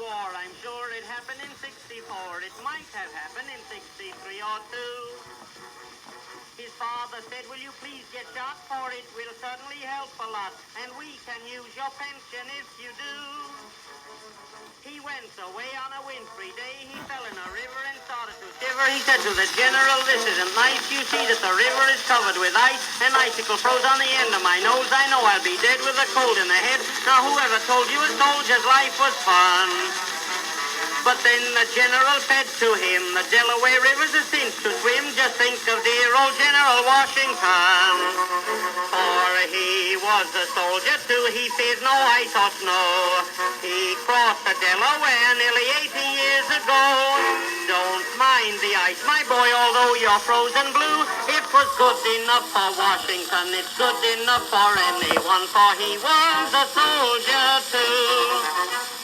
war. I'm sure it happened in 64. It might have happened in 63 or 2. His father said, will you please get shot for it? Will certainly help a lot. And we can use your pension if you do. He went away on a wintry day. He fell in a river and started to shiver. He said to the general, this isn't nice. You see that the river is covered with ice. An icicle froze on the end of my nose. I know I'll be dead with a cold in the head. Now whoever told you a soldier's life was fun? But then the general said to him, the Delaware River's a cinch to swim. Just think of dear old General Washington. For he was a soldier too. He feared no ice or snow. He crossed the Delaware nearly 80 years ago. Don't mind the ice, my boy, although you're frozen blue. It was good enough for Washington. It's good enough for anyone, for he was a soldier too.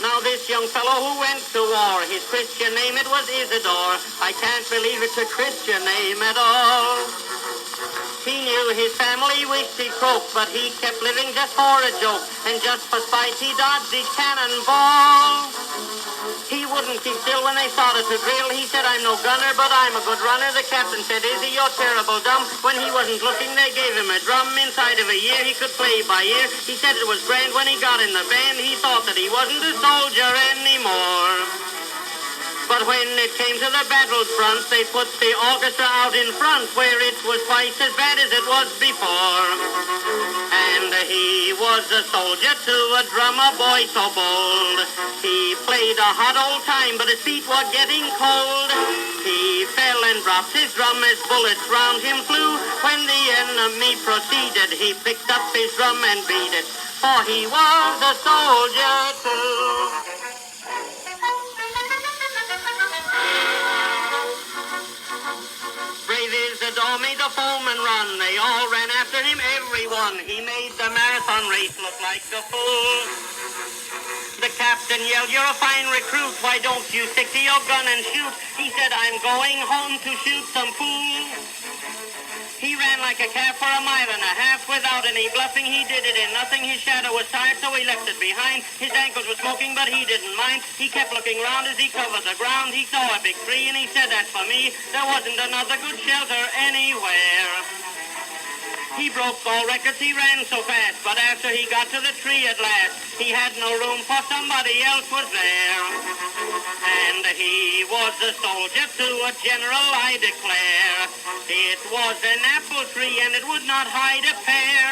Now this young fellow who went to war, his Christian name it was Isidore. I can't believe it's a Christian name at all. He knew his family wished he'd croak, but he kept living just for a joke, and just for spite he dodged each cannonball. He wouldn't keep still when they started to drill. He said, I'm no gunner, but I'm a good runner. The captain said, Izzy, you're terrible dumb. When he wasn't looking, they gave him a drum. Inside of a year, he could play by ear. He said it was grand when he got in the band. He thought that he wasn't a soldier anymore. But when it came to the battlefront, they put the orchestra out in front, where it was twice as bad as it was before. And he was a soldier too, a drummer boy so bold. He played a hot old time, but his feet were getting cold. He fell and dropped his drum as bullets round him flew. When the enemy proceeded, he picked up his drum and beat it, for he was a soldier too. Brave Isidore made the foemen run. They all ran after him, everyone. He made the marathon race look like a fool. The captain yelled, you're a fine recruit. Why don't you stick to your gun and shoot? He said, I'm going home to shoot some fools. He ran like a calf for 1.5 miles without any bluffing. He did it in nothing. His shadow was tired, so he left it behind. His ankles were smoking, but he didn't mind. He kept looking round as he covered the ground. He saw a big tree, and he said, that's for me. There wasn't another good shelter anywhere. He broke all records, he ran so fast, but after he got to the tree at last, he had no room, for somebody else was there. And he was a soldier too, a general, I declare. It was an apple tree, and it would not hide a pear.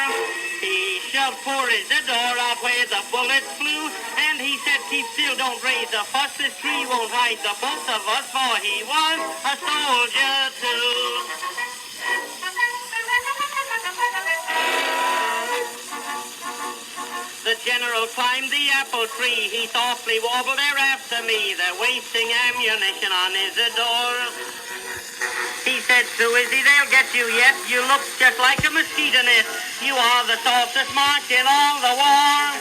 He shoved poor Isidore out where the bullets flew, and he said, keep still, don't raise a fuss. This tree won't hide the both of us, for he was a soldier too. The general climbed the apple tree. He softly warbled, they're after me. They're wasting ammunition on Isidore. He said to Izzy, they'll get you yet. You look just like a mosquito net. You are the softest mark in all the war.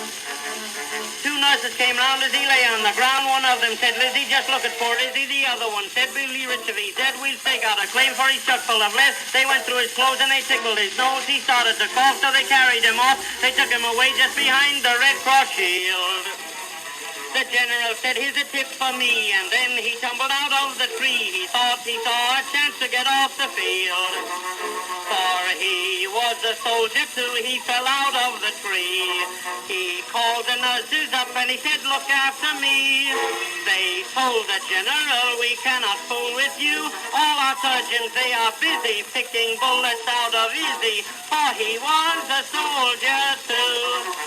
2 nurses came round as he lay on the ground. One of them said, Lizzie, just look at poor Izzy. The other one said, Billy Rich, if he's dead, we'll stake out a claim, for he's chock full of lead. They went through his clothes and they tickled his nose. He started to cough, so they carried him off. They took him away just behind the Red Cross shield. The general said, here's a tip for me, and then he tumbled out of the tree. He thought he saw a chance to get off the field. For he was a soldier too, he fell out of the tree. He called the nurses up and he said, look after me. They told the general, we cannot fool with you. All our surgeons, they are busy picking bullets out of Izzy, for he was a soldier too.